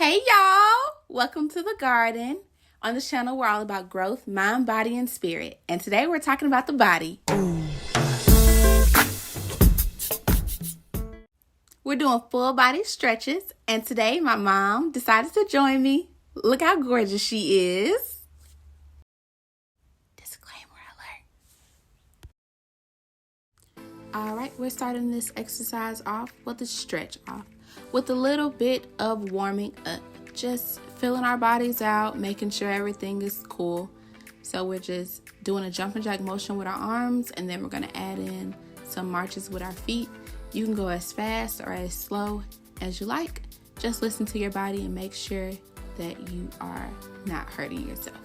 Hey y'all! Welcome to the garden. On the channel, we're all about growth, mind, body, and spirit. And today we're talking about the body. We're doing full body stretches. And today my mom decided to join me. Look how gorgeous she is. Disclaimer alert. Alright, we're starting this exercise off with a stretch off. With a little bit of warming up. Just filling our bodies out, making sure everything is cool. So we're just doing a jumping jack motion with our arms, and then we're going to add in some marches with our feet. You can go as fast or as slow as you like. Just listen to your body and make sure that you are not hurting yourself.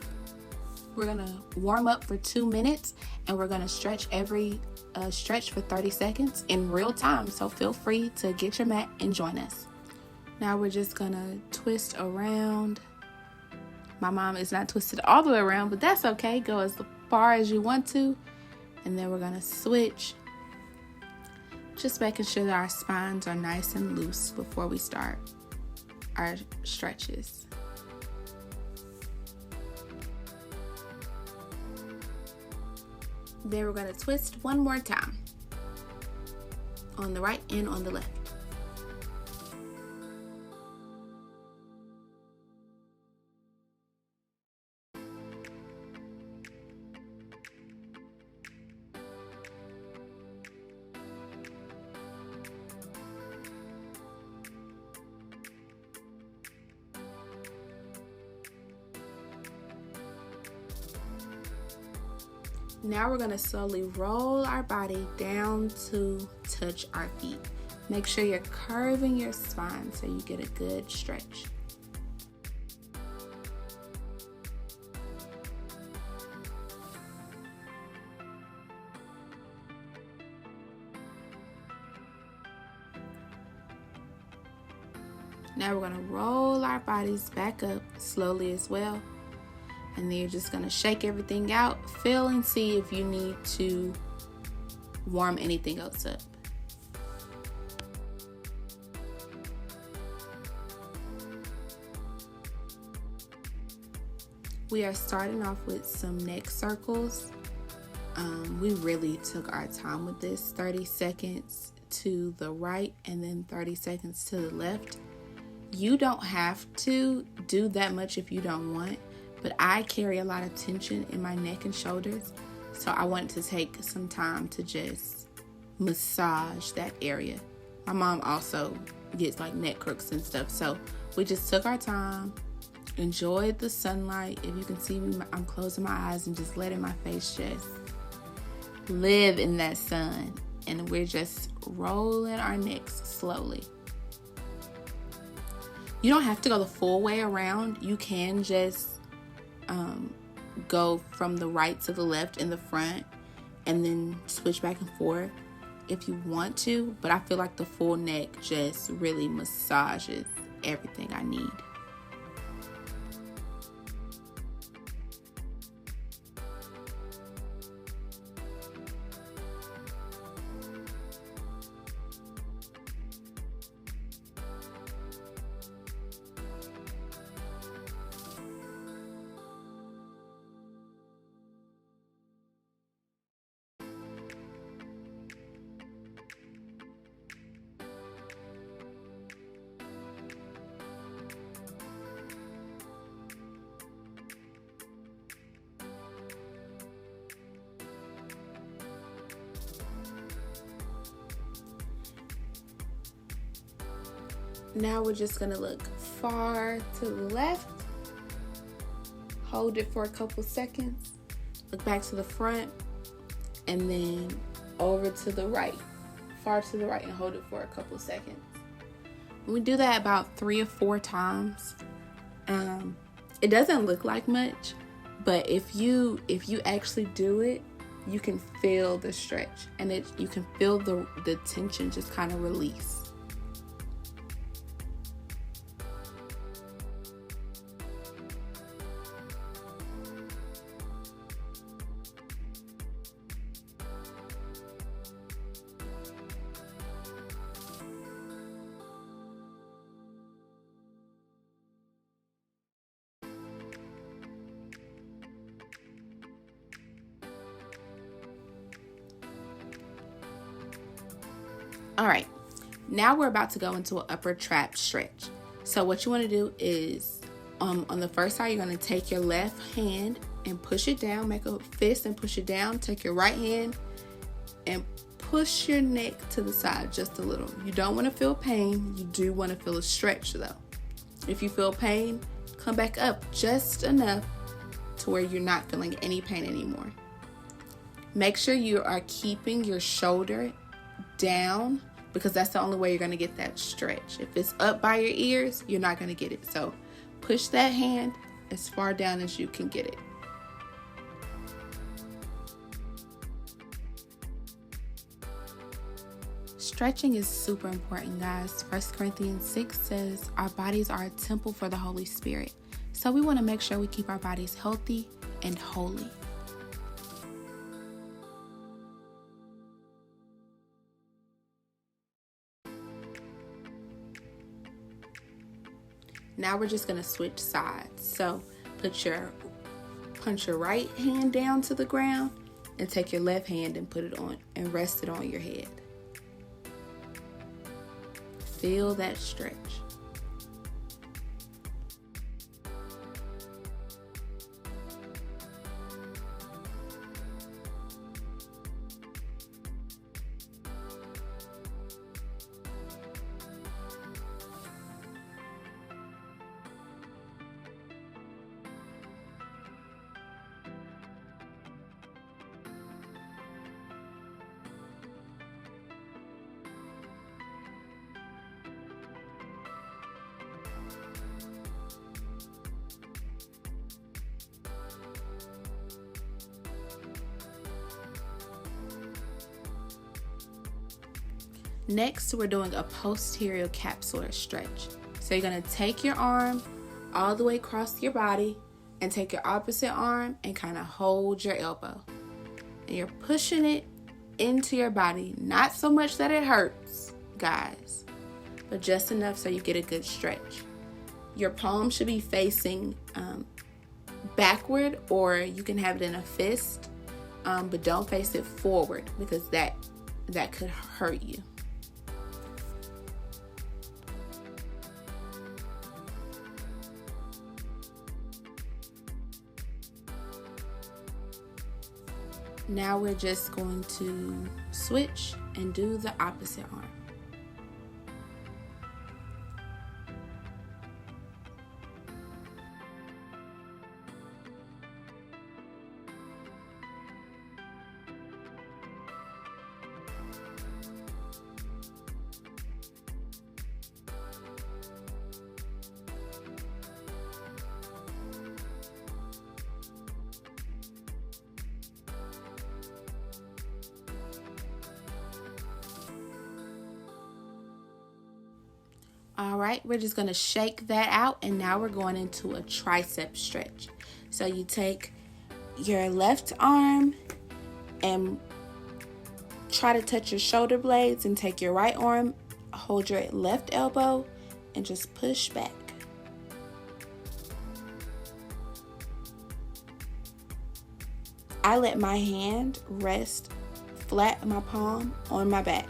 We're going to warm up for 2 minutes, and we're going to stretch every stretch for 30 seconds in real time. So feel free to get your mat and join us. Now we're just gonna twist around. My mom is not twisted all the way around, but that's okay. Go as far as you want to. And then we're gonna switch. Just making sure that our spines are nice and loose before we start our stretches. Then we're gonna twist one more time. On the right and on the left. Now we're going to slowly roll our body down to touch our feet. Make sure you're curving your spine so you get a good stretch. Now we're going to roll our bodies back up slowly as well. And then you're just going to shake everything out, feel and see if you need to warm anything else up. We are starting off with some neck circles. We really took our time with this. 30 seconds to the right and then 30 seconds to the left. You don't have to do that much if you don't want. But I carry a lot of tension in my neck and shoulders, so I want to take some time to just massage that area. My mom also gets like neck crooks and stuff, so we just took our time, enjoyed the sunlight. If you can see me, I'm closing my eyes and just letting my face just live in that sun, and we're just rolling our necks slowly. You don't have to go the full way around. You can just go from the right to the left in the front and then switch back and forth if you want to, but I feel like the full neck just really massages everything I need. Now we're just gonna look far to the left, hold it for a couple seconds, look back to the front, and then over to the right, far to the right, and hold it for a couple seconds. We do that about 3 or 4 times. It doesn't look like much, but if you actually do it, you can feel the stretch, and you can feel the tension just kind of release. All right, now we're about to go into an upper trap stretch. So what you want to do is on the first side, you're going to take your left hand and push it down, make a fist and push it down. Take your right hand and push your neck to the side just a little. You don't want to feel pain. You do want to feel a stretch though. If you feel pain, come back up just enough to where you're not feeling any pain anymore. Make sure you are keeping your shoulder down because that's the only way you're going to get that stretch. If it's up by your ears, you're not going to get it. So push that hand as far down as you can get it. Stretching is super important, guys. 1 Corinthians 6 says our bodies are a temple for the Holy Spirit. So we want to make sure we keep our bodies healthy and holy. Now we're just going to switch sides. So punch your right hand down to the ground and take your left hand and put it on and rest it on your head. Feel that stretch. Next, we're doing a posterior capsular stretch. So you're going to take your arm all the way across your body and take your opposite arm and kind of hold your elbow. And you're pushing it into your body. Not so much that it hurts, guys, but just enough so you get a good stretch. Your palm should be facing backward, or you can have it in a fist, but don't face it forward because that could hurt you. Now we're just going to switch and do the opposite arm. All right, we're just going to shake that out, and now we're going into a tricep stretch. So you take your left arm and try to touch your shoulder blades, and take your right arm, hold your left elbow, and just push back. I let my hand rest flat in my palm on my back.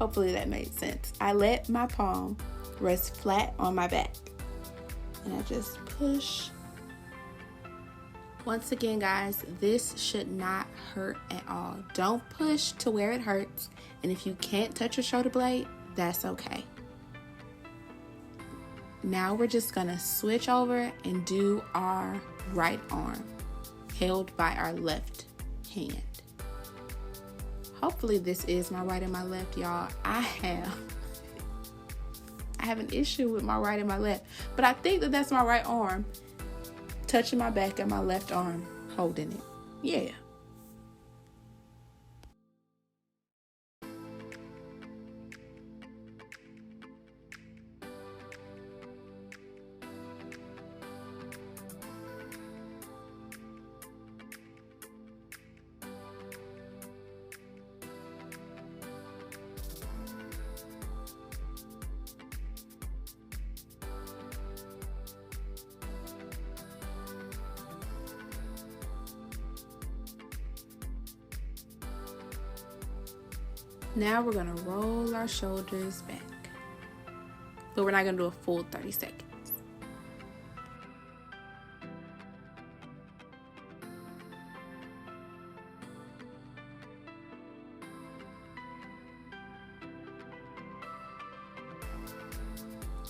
Hopefully that made sense. I let my palm rest flat on my back. And I just push. Once again, guys, this should not hurt at all. Don't push to where it hurts. And if you can't touch your shoulder blade, that's okay. Now we're just going to switch over and do our right arm held by our left hand. Hopefully this is my right and my left, y'all. I have an issue with my right and my left, but I think that's my right arm touching my back and my left arm holding it. Yeah. Now we're gonna roll our shoulders back, but we're not gonna do a full 30 seconds.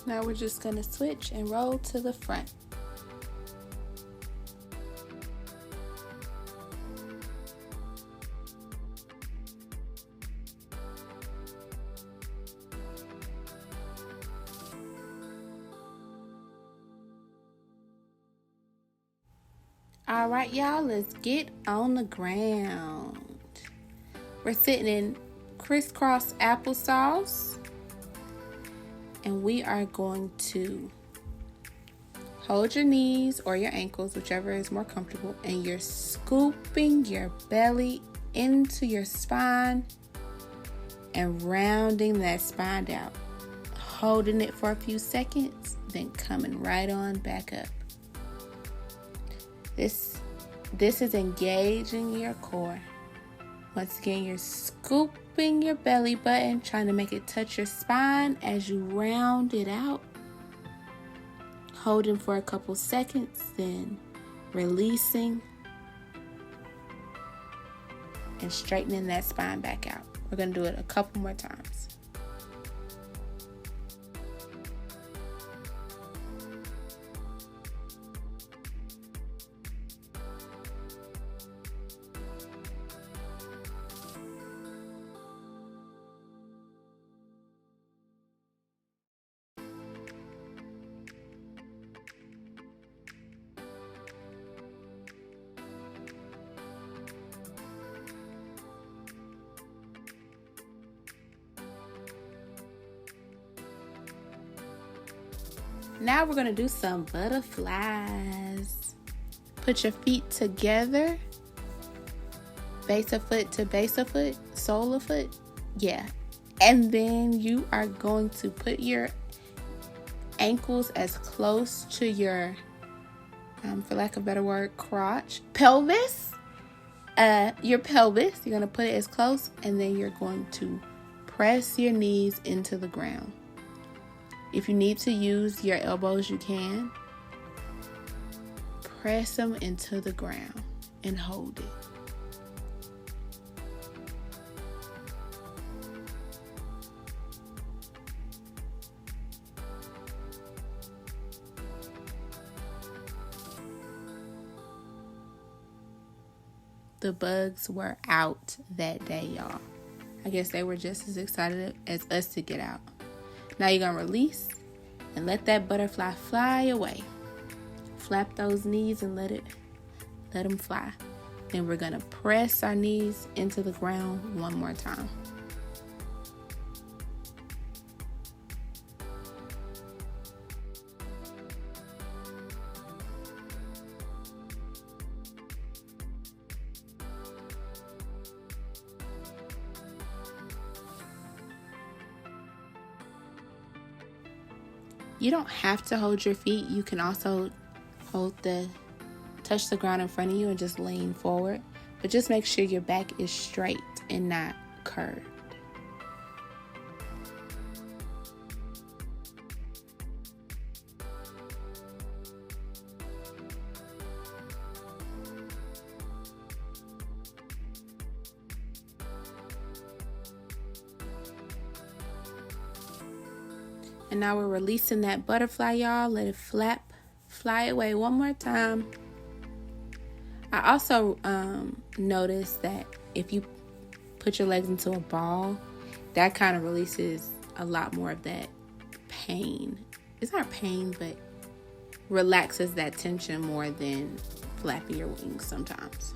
Now we're just gonna switch and roll to the front. All right, y'all, let's get on the ground. We're sitting in crisscross applesauce, and we are going to hold your knees or your ankles, whichever is more comfortable, and you're scooping your belly into your spine and rounding that spine out, holding it for a few seconds, then coming right on back up. This is engaging your core. Once again, you're scooping your belly button, trying to make it touch your spine as you round it out. Holding for a couple seconds, then releasing and straightening that spine back out. We're going to do it a couple more times. Now we're going to do some butterflies. Put your feet together, base of foot to base of foot, sole of foot. Yeah. And then you are going to put your ankles as close to your, for lack of a better word, pelvis. Your pelvis. You're going to put it as close, and then you're going to press your knees into the ground. If you need to use your elbows, you can. Press them into the ground and hold it. The bugs were out that day, y'all. I guess they were just as excited as us to get out. Now you're going to release and let that butterfly fly away. Flap those knees and let them fly. Then we're going to press our knees into the ground one more time. You don't have to hold your feet. You can also touch the ground in front of you and just lean forward. But just make sure your back is straight and not curved. And now we're releasing that butterfly, y'all. Let it fly away one more time. I also noticed that if you put your legs into a ball, that kind of releases a lot more of that pain. It's not pain, but relaxes that tension more than flapping your wings sometimes.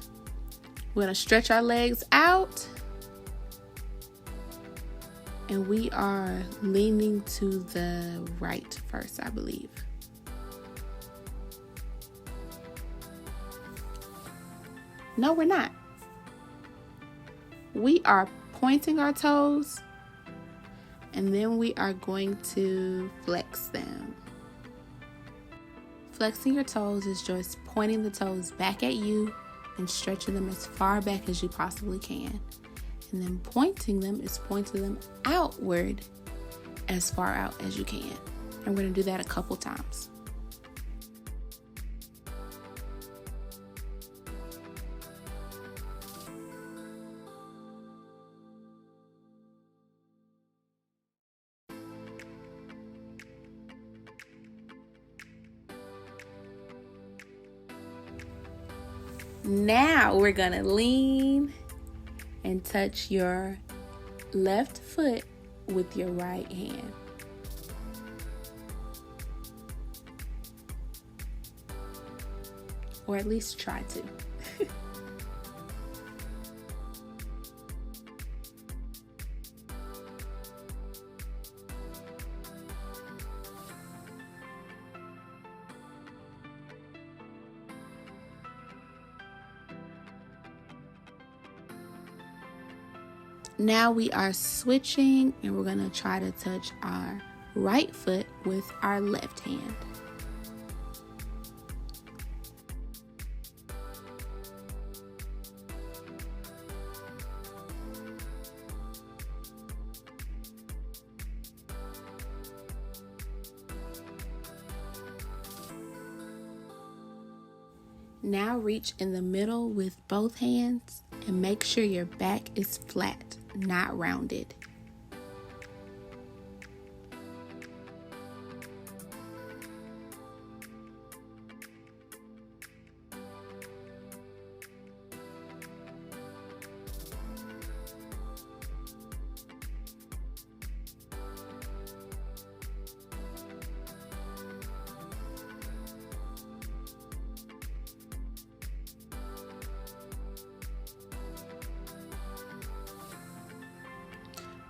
We're going to stretch our legs out. And we are leaning to the right first, I believe. No, we're not. We are pointing our toes, and then we are going to flex them. Flexing your toes is just pointing the toes back at you and stretching them as far back as you possibly can. And then pointing them is pointing them outward as far out as you can. I'm going to do that a couple times. Now we're going to lean and touch your left foot with your right hand. Or at least try to. Now we are switching and we're going to try to touch our right foot with our left hand. Now reach in the middle with both hands and make sure your back is flat, not rounded.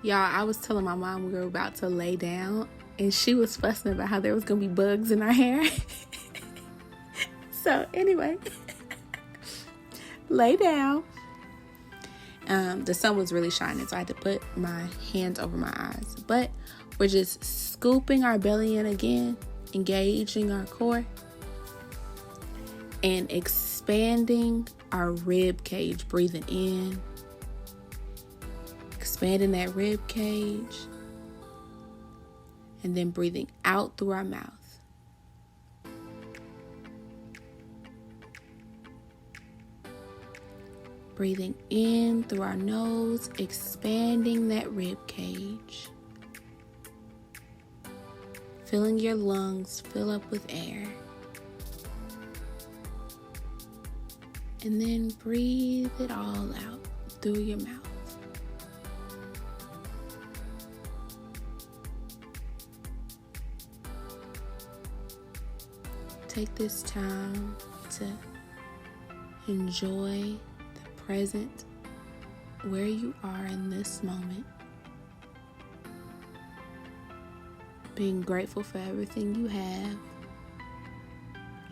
Y'all, I was telling my mom we were about to lay down and she was fussing about how there was going to be bugs in our hair. So anyway, lay down. The sun was really shining, so I had to put my hands over my eyes. But we're just scooping our belly in again, engaging our core, and expanding our rib cage, breathing in. Expanding that rib cage and then breathing out through our mouth. Breathing in through our nose, expanding that rib cage. Filling your lungs fill up with air. And then breathe it all out through your mouth. Take this time to enjoy the present, where you are in this moment. Being grateful for everything you have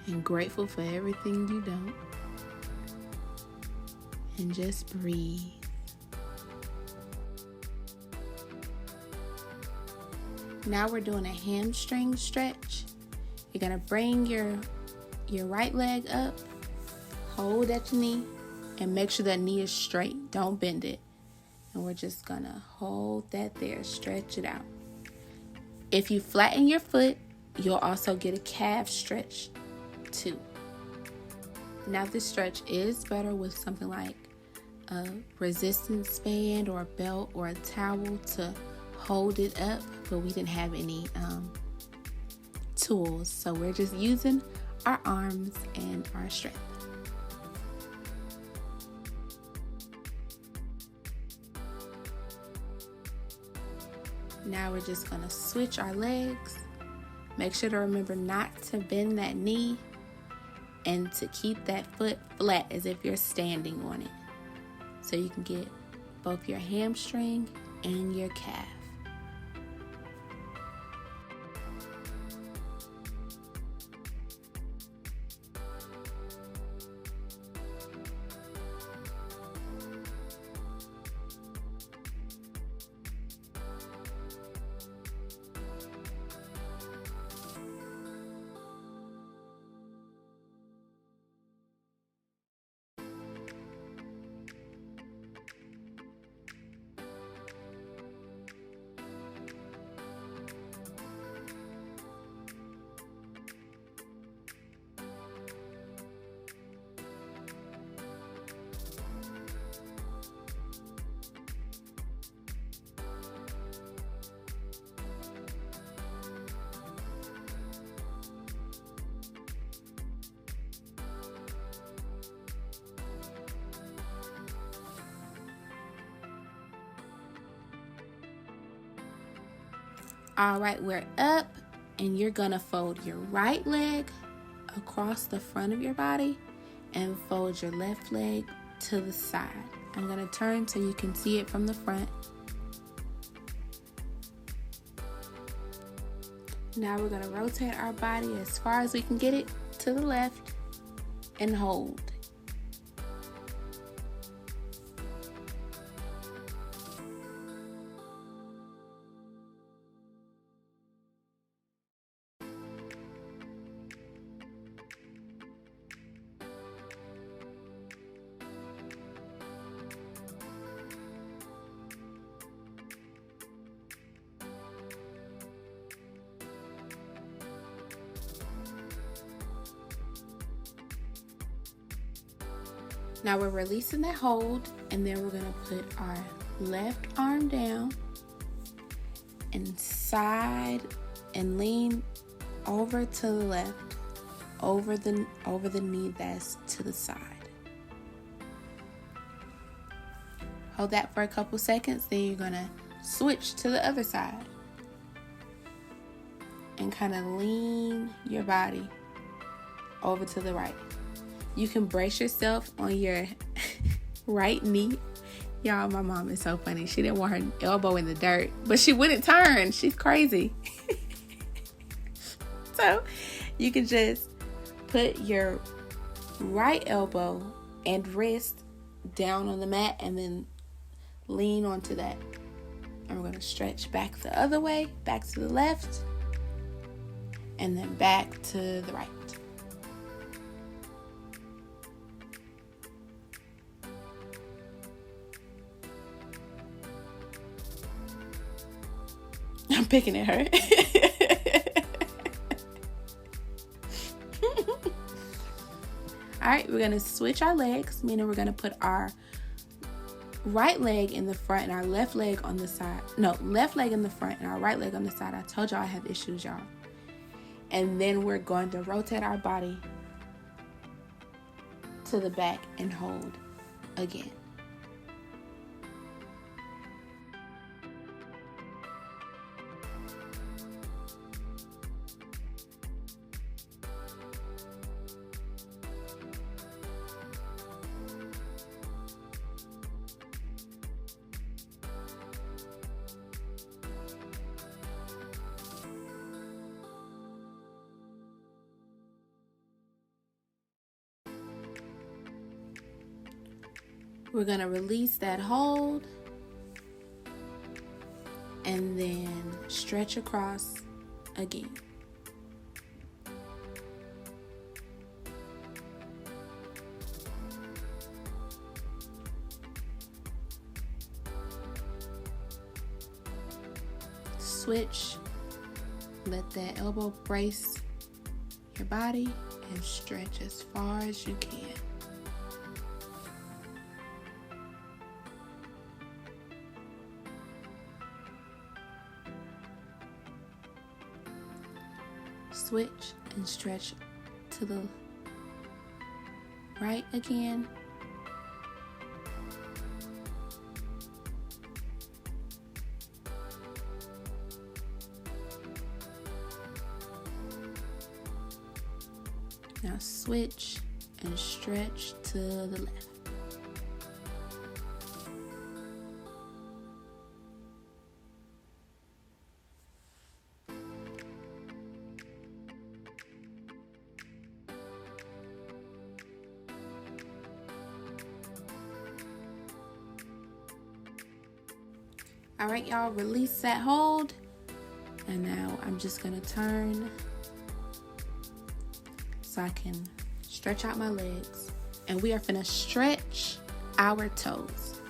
and grateful for everything you don't. And just breathe. Now we're doing a hamstring stretch. You're going to bring your right leg up, hold at your knee, and make sure that knee is straight. Don't bend it. And we're just going to hold that there, stretch it out. If you flatten your foot, you'll also get a calf stretch too. Now this stretch is better with something like a resistance band or a belt or a towel to hold it up, but we didn't have any tools, so we're just using our arms and our strength. Now we're just going to switch our legs. Make sure to remember not to bend that knee and to keep that foot flat as if you're standing on it, so you can get both your hamstring and your calf. All right, we're up, and you're gonna fold your right leg across the front of your body and fold your left leg to the side. I'm gonna turn so you can see it from the front. Now we're gonna rotate our body as far as we can get it to the left and hold. Now we're releasing that hold, and then we're gonna put our left arm down and side and lean over to the left, over the knee that's to the side. Hold that for a couple seconds, then you're gonna switch to the other side and kind of lean your body over to the right. You can brace yourself on your right knee. Y'all, my mom is so funny. She didn't want her elbow in the dirt, but she wouldn't turn. She's crazy. So you can just put your right elbow and wrist down on the mat and then lean onto that. And we're going to stretch back the other way, back to the left, and then back to the right. I'm picking at her. All right, we're going to switch our legs, meaning we're going to put our right leg in the front and our left leg on the side. No, left leg in the front and our right leg on the side. I told y'all I have issues, y'all. And then we're going to rotate our body to the back and hold again. We're going to release that hold and then stretch across again. Switch, let that elbow brace your body and stretch as far as you can. Switch and stretch to the right again. Now switch and stretch to the left. All right, y'all, release that hold. And now I'm just gonna turn so I can stretch out my legs. And we are gonna stretch our toes.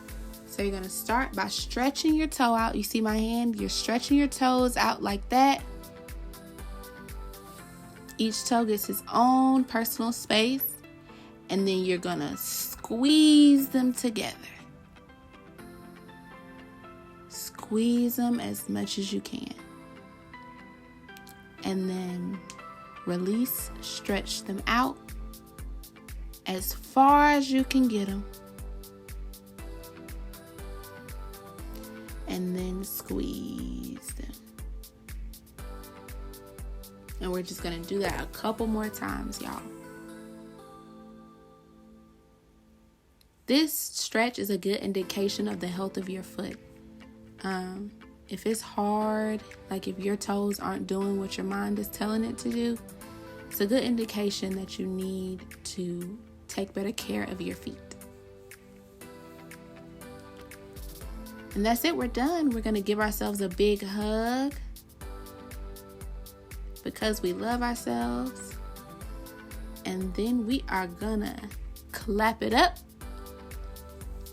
So you're gonna start by stretching your toe out. You see my hand? You're stretching your toes out like that. Each toe gets its own personal space. And then you're gonna squeeze them together. Squeeze them as much as you can. And then release, stretch them out as far as you can get them. And then squeeze them. And we're just going to do that a couple more times, y'all. This stretch is a good indication of the health of your foot. If it's hard, like if your toes aren't doing what your mind is telling it to do, it's a good indication that you need to take better care of your feet. And that's it. We're done. We're going to give ourselves a big hug because we love ourselves. And then we are going to clap it up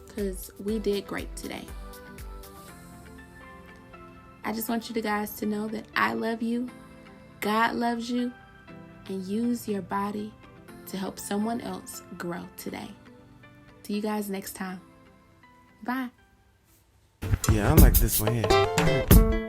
because we did great today. I just want you guys to know that I love you, God loves you, and use your body to help someone else grow today. See you guys next time. Bye. Yeah, I like this one here.